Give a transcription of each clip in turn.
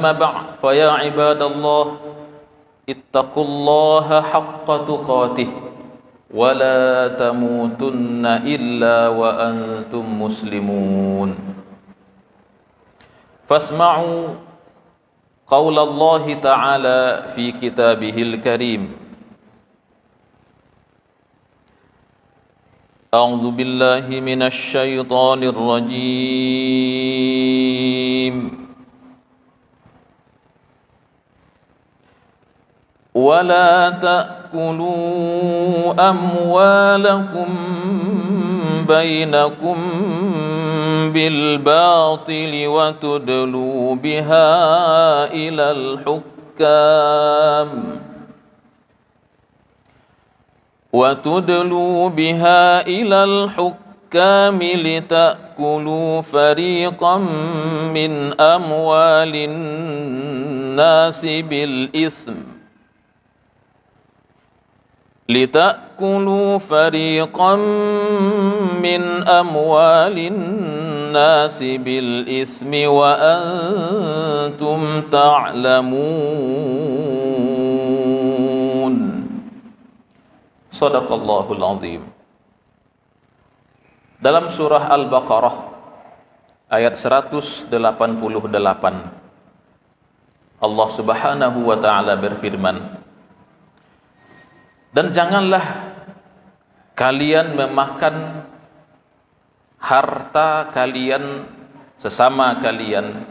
أما بعد فيا عباد الله اتقوا الله حق تقاته ولا تموتن إلا وأنتم مسلمون فاسمعوا قول الله تعالى في كتابه الكريم أعوذ بالله من الشيطان الرجيم ولا تأكلوا أموالكم بينكم بالباطل وتدلوا بها إلى الحكام لتأكلوا فريقا من أموال الناس بالإثم وأنتم تعلمون Sadaqallahul Azim. Dalam surah Al-Baqarah ayat 188 Allah Subhanahu wa taala berfirman, dan janganlah kalian memakan harta kalian sesama kalian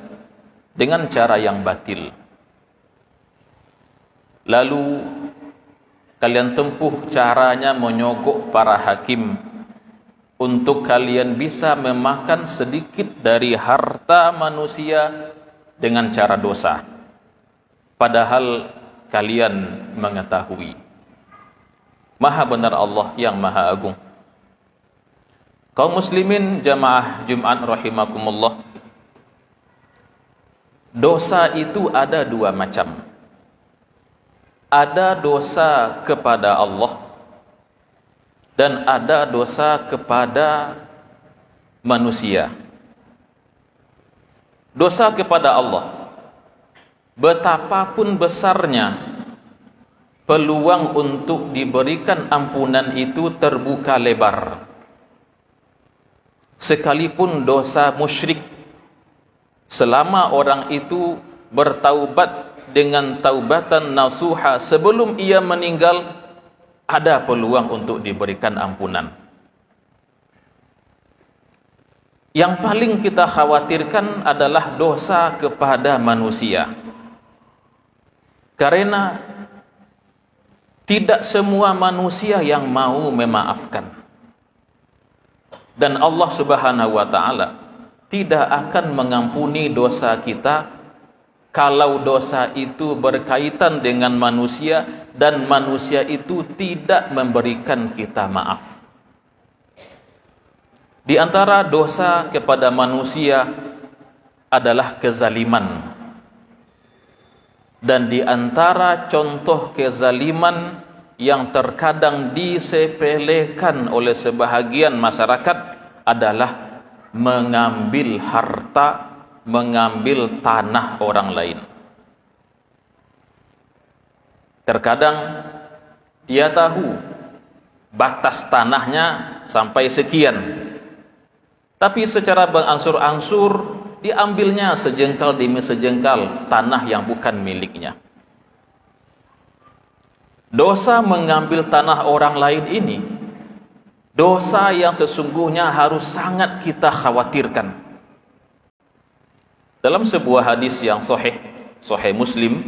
dengan cara yang batil. Lalu kalian tempuh caranya menyogok para hakim untuk kalian bisa memakan sedikit dari harta manusia dengan cara dosa, padahal kalian mengetahui. Maha benar Allah yang Maha Agung. Kaum muslimin jamaah Jumat rahimakumullah, dosa itu ada dua macam. Ada dosa kepada Allah dan ada dosa kepada manusia. Dosa kepada Allah, betapapun besarnya peluang untuk diberikan ampunan itu terbuka lebar. Sekalipun dosa musyrik, selama orang itu bertaubat dengan taubatan nasuha sebelum ia meninggal, ada peluang untuk diberikan ampunan. Yang paling kita khawatirkan adalah dosa kepada manusia, karena tidak semua manusia yang mau memaafkan. Dan Allah Subhanahu wa taala tidak akan mengampuni dosa kita kalau dosa itu berkaitan dengan manusia dan manusia itu tidak memberikan kita maaf. Di antara dosa kepada manusia adalah kezaliman. Dan di antara contoh kezaliman yang terkadang disepelekan oleh sebahagian masyarakat adalah mengambil harta, mengambil tanah orang lain. Terkadang dia tahu batas tanahnya sampai sekian, tapi secara berangsur-angsur diambilnya sejengkal demi sejengkal tanah yang bukan miliknya. Dosa mengambil tanah orang lain ini dosa yang sesungguhnya harus sangat kita khawatirkan. Dalam sebuah hadis yang sahih Muslim,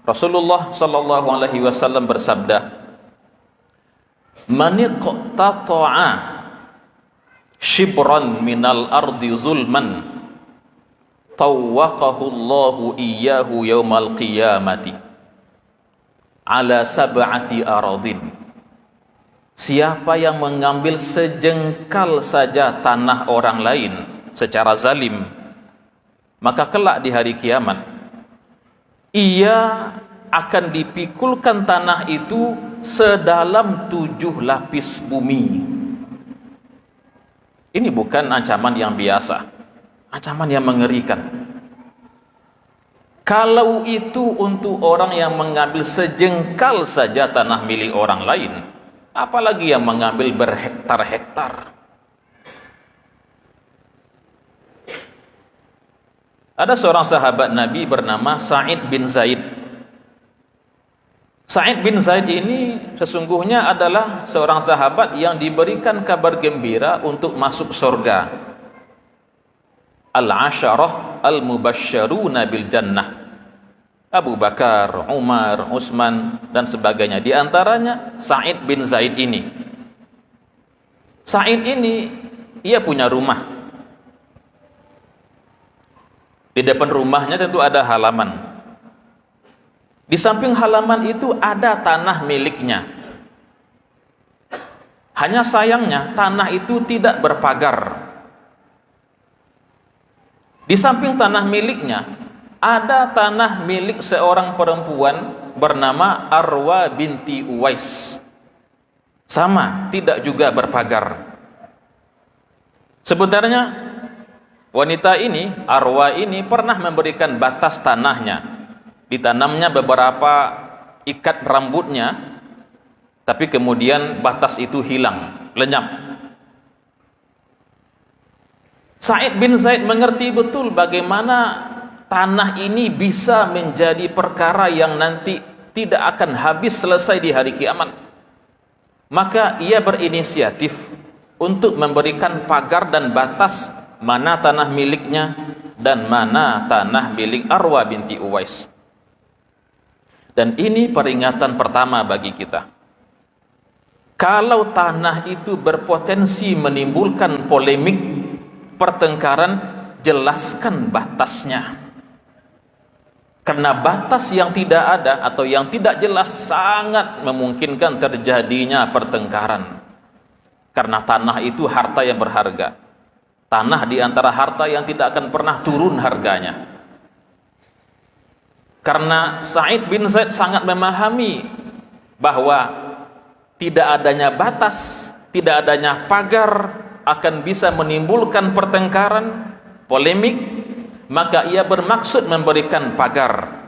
Rasulullah sallallahu alaihi wasallam bersabda, "Man iqtata'a shibran minal ardi zulman tawwaqahu Allahu iyyahu yaumal qiyamati ala sab'ati aradin." Siapa yang mengambil sejengkal saja tanah orang lain secara zalim, maka kelak di hari kiamat ia akan dipikulkan tanah itu sedalam 7 lapis bumi. Ini bukan ancaman yang biasa, ancaman yang mengerikan. Kalau itu untuk orang yang mengambil sejengkal saja tanah milik orang lain, apalagi yang mengambil berhektar-hektar. Ada seorang sahabat Nabi bernama Sa'id bin Zaid. Sa'id bin Zaid ini sesungguhnya adalah seorang sahabat yang diberikan kabar gembira untuk masuk surga. Al-Asharah Al-Mubasysyaruna bil Jannah. Abu Bakar, Umar, Utsman dan sebagainya. Di antaranya Sa'id bin Zaid ini. Sa'id ini ia punya rumah. Di depan rumahnya tentu ada halaman. Di samping halaman itu ada tanah miliknya. Hanya sayangnya tanah itu tidak berpagar. Di samping tanah miliknya ada tanah milik seorang perempuan bernama Arwa binti Uwais. Sama, tidak juga berpagar. Sebenarnya wanita ini, Arwa ini pernah memberikan batas tanahnya. Ditanamnya beberapa ikat rambutnya, tapi kemudian batas itu hilang, lenyap. Sa'id bin Zaid mengerti betul bagaimana tanah ini bisa menjadi perkara yang nanti tidak akan habis selesai di hari kiamat. Maka ia berinisiatif untuk memberikan pagar dan batas mana tanah miliknya dan mana tanah milik Arwa binti Uwais. Dan ini peringatan pertama bagi kita. Kalau tanah itu berpotensi menimbulkan polemik, pertengkaran, jelaskan batasnya. Karena batas yang tidak ada atau yang tidak jelas sangat memungkinkan terjadinya pertengkaran. Karena tanah itu harta yang berharga. Tanah di antara harta yang tidak akan pernah turun harganya. Karena Sa'id bin Zaid sangat memahami bahwa tidak adanya batas, tidak adanya pagar akan bisa menimbulkan pertengkaran, polemik, maka ia bermaksud memberikan pagar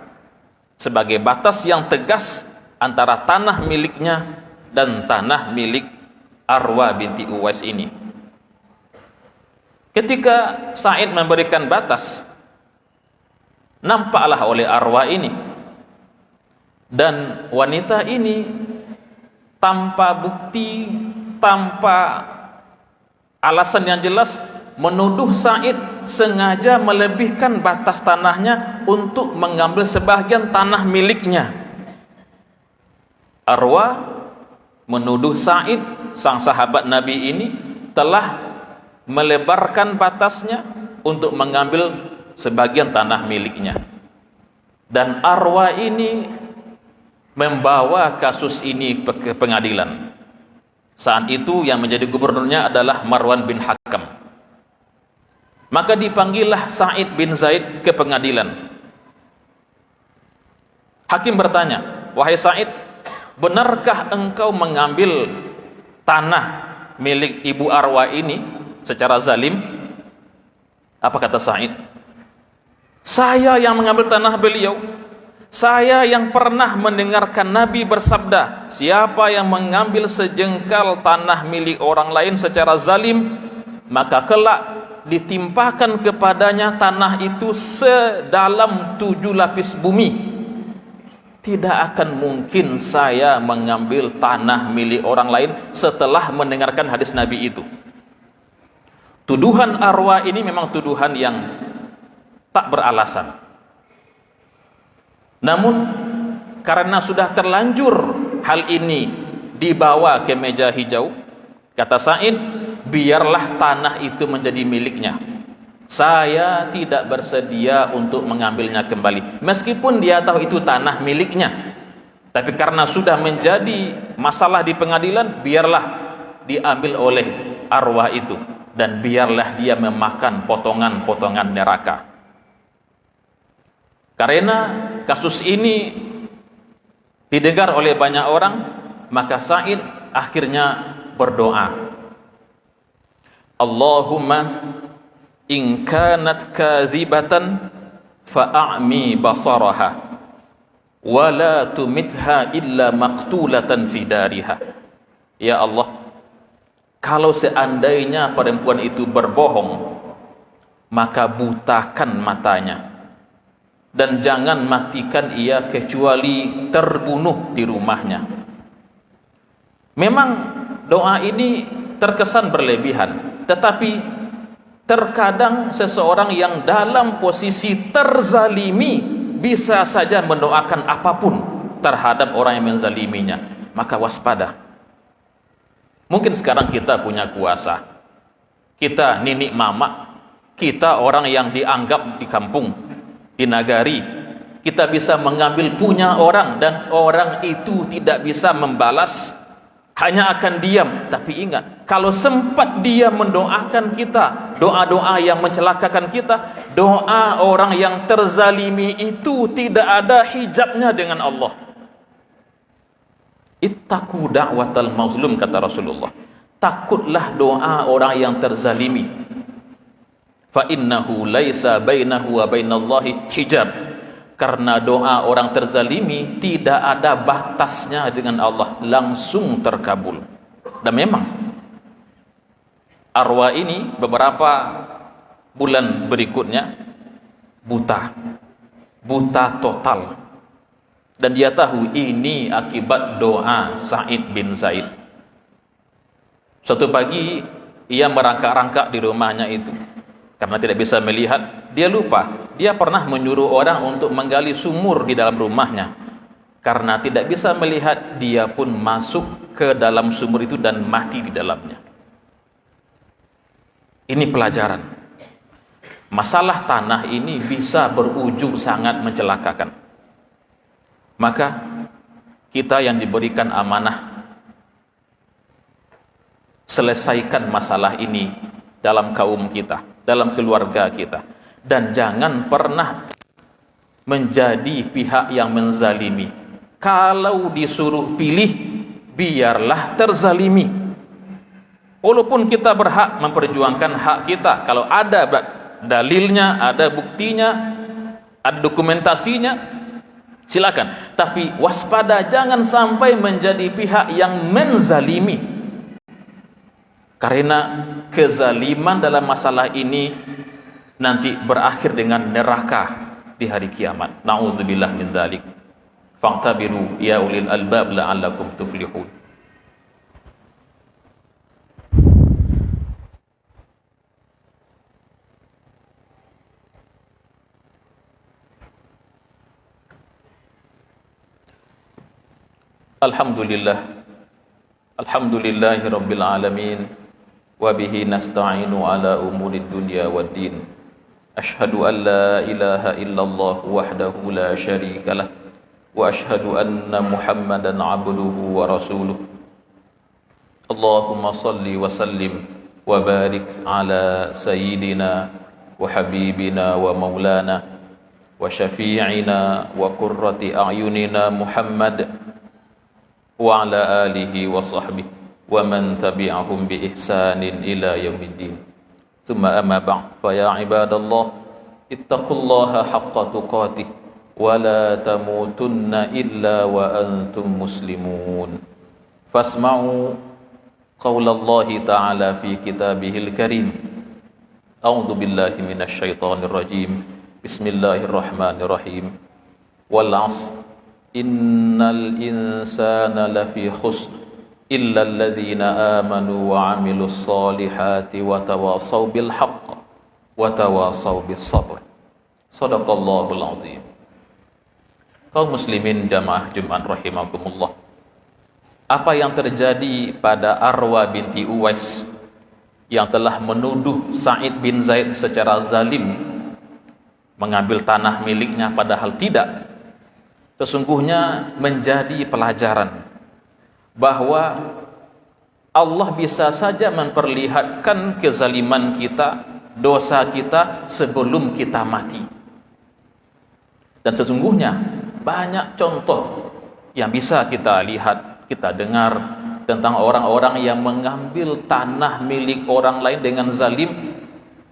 sebagai batas yang tegas antara tanah miliknya dan tanah milik Arwa binti Uwais ini. Ketika Sa'id memberikan batas, nampaklah oleh Arwa ini dan wanita ini tanpa bukti, tanpa alasan yang jelas menuduh Sa'id sengaja melebihkan batas tanahnya untuk mengambil sebahagian tanah miliknya. Arwa menuduh Sa'id, sang sahabat Nabi ini, telah melebarkan batasnya untuk mengambil sebagian tanah miliknya. Dan Arwa ini membawa kasus ini ke pengadilan. Saat itu yang menjadi gubernurnya adalah Marwan bin Hakam. Maka dipanggillah Sa'id bin Zaid ke pengadilan. Hakim bertanya, "Wahai Sa'id, benarkah engkau mengambil tanah milik Ibu Arwa ini secara zalim?" Apa kata Sa'id? "Saya yang mengambil tanah beliau. Saya yang pernah mendengarkan Nabi bersabda, siapa yang mengambil sejengkal tanah milik orang lain secara zalim, maka kelak ditimpakan kepadanya tanah itu sedalam 7 lapis bumi. Tidak akan mungkin saya mengambil tanah milik orang lain setelah mendengarkan hadis Nabi itu." Tuduhan Arwa ini memang tuduhan yang tak beralasan. Namun karena sudah terlanjur hal ini dibawa ke meja hijau, kata Sa'id, biarlah tanah itu menjadi miliknya. Saya tidak bersedia untuk mengambilnya kembali. Meskipun dia tahu itu tanah miliknya, tapi karena sudah menjadi masalah di pengadilan, biarlah diambil oleh Arwah itu, dan biarlah dia memakan potongan-potongan neraka. Karena kasus ini didengar oleh banyak orang, maka Sa'id akhirnya berdoa, "Allahumma in kanat kadzibatan fa'ami basaraha wa la tumitha illa maqtulatan fi dariha. Ya Allah, kalau seandainya perempuan itu berbohong, maka butakan matanya, dan jangan matikan ia kecuali terbunuh di rumahnya. Memang doa ini terkesan berlebihan, tetapi terkadang seseorang yang dalam posisi terzalimi bisa saja mendoakan apapun terhadap orang yang menzaliminya. Maka waspada. Mungkin sekarang kita punya kuasa, kita ninik mama, kita orang yang dianggap di kampung, di nagari, kita bisa mengambil punya orang dan orang itu tidak bisa membalas, hanya akan diam. Tapi ingat, kalau sempat dia mendoakan kita doa-doa yang mencelakakan kita, doa orang yang terzalimi itu tidak ada hijabnya dengan Allah. Ittaqu da'watal mazlum, kata Rasulullah. Takutlah doa orang yang terzalimi. Fa innahu laisa bainahu wa bainallahi hijab. Karena doa orang terzalimi tidak ada batasnya dengan Allah, langsung terkabul. Dan memang arwah ini beberapa bulan berikutnya buta total. Dan dia tahu ini akibat doa Sa'id bin Zaid. Suatu pagi ia merangkak-rangkak di rumahnya itu karena tidak bisa melihat. Dia lupa, dia pernah menyuruh orang untuk menggali sumur di dalam rumahnya. Karena tidak bisa melihat, dia pun masuk ke dalam sumur itu dan mati di dalamnya. Ini pelajaran. Masalah tanah ini bisa berujung sangat mencelakakan. Maka kita yang diberikan amanah, selesaikan masalah ini dalam kaum kita, dalam keluarga kita, dan jangan pernah menjadi pihak yang menzalimi. Kalau disuruh pilih, biarlah terzalimi. Walaupun kita berhak memperjuangkan hak kita, kalau ada dalilnya, ada buktinya, ada dokumentasinya, silakan. Tapi waspada, jangan sampai menjadi pihak yang menzalimi. Karena kezaliman dalam masalah ini nanti berakhir dengan neraka di hari kiamat. Na'udzubillah min dzalik. Fa'tabiru ya ulil albab la'allakum tuflihun. Alhamdulillahi rabbil alamin, wa bihi nasta'inu ala umurid dunya waddin. Ashhadu an la ilaha illallah wahdahu la syarika lah, wa ashhadu anna Muhammadan abduhu wa rasuluh. Allahumma salli wa sallim wa barik ala sayyidina wa habibina wa maulana wa syafi'ina wa qurrati a'yunina Muhammad wa ala alihi wa sahbihi wa man tabi'ahum bi ihsanin ila yaumiddin. Tsumma amma ba'd, fa ya ibadallah, ittaqullaha haqqa tuqatih wa la tamutunna illa wa antum muslimun. Fasma'u qaulallahi ta'ala fi kitabihil karim. A'udzu billahi minasy syaithanir rajim. Bismillahirrahmanirrahim. Wal 'asr innal insana lafi khusr illa alladhina amanu wa 'amilus solihati wa tawasaw bil haqq wa tawasaw bis sabr. Shadaqallahul azim. Kaum muslimin jamaah Jumat rahimakumullah. Apa yang terjadi pada Arwa binti Uwais yang telah menuduh Sa'id bin Zaid secara zalim mengambil tanah miliknya padahal tidak, sesungguhnya menjadi pelajaran bahwa Allah bisa saja memperlihatkan kezaliman kita, dosa kita sebelum kita mati. Dan sesungguhnya banyak contoh yang bisa kita lihat, kita dengar tentang orang-orang yang mengambil tanah milik orang lain dengan zalim,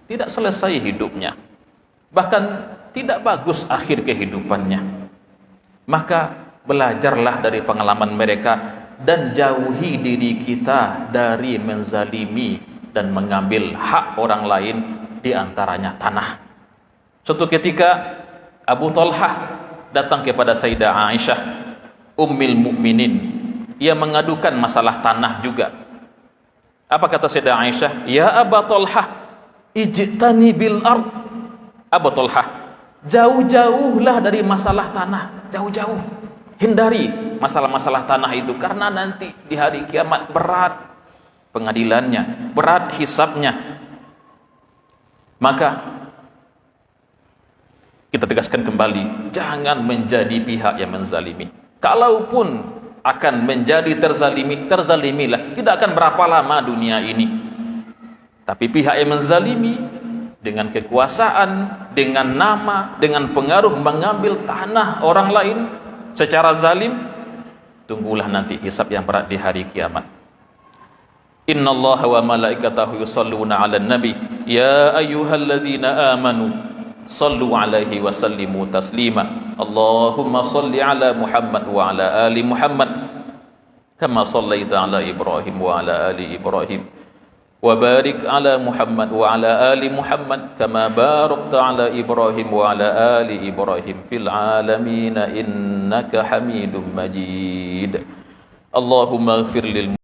tidak selesai hidupnya. Bahkan tidak bagus akhir kehidupannya. Maka belajarlah dari pengalaman mereka dan jauhi diri kita dari menzalimi dan mengambil hak orang lain, di antaranya tanah. Suatu ketika Abu Talhah datang kepada Sayyidah Aisyah Ummul Mukminin, ia mengadukan masalah tanah juga. Apa kata Sayyidah Aisyah? Ya Abu Talhah, ijtani bil ard. Abu Talhah, jauh-jauhlah dari masalah tanah, jauh-jauh, hindari masalah-masalah tanah itu, karena nanti di hari kiamat berat pengadilannya, berat hisabnya. Maka kita tegaskan kembali, jangan menjadi pihak yang menzalimi. Kalaupun akan menjadi terzalimi, terzalimilah. Tidak akan berapa lama dunia ini. Tapi pihak yang menzalimi dengan kekuasaan, dengan nama, dengan pengaruh mengambil tanah orang lain secara zalim, tunggulah nanti hisab yang berat di hari kiamat. Innallaha wa malaikatahu yusalluna 'alan nabi ya ayyuhalladzina amanu sallu 'alaihi wa sallimu taslima. Allahumma salli 'ala Muhammad wa 'ala ali Muhammad kama shallaita 'ala Ibrahim wa 'ala ali Ibrahim wa barik 'ala Muhammad wa 'ala ali Muhammad kama barakta 'ala Ibrahim wa 'ala ali Ibrahim fil 'alamin innaka Hamidum Majid. Allahumma ighfir lil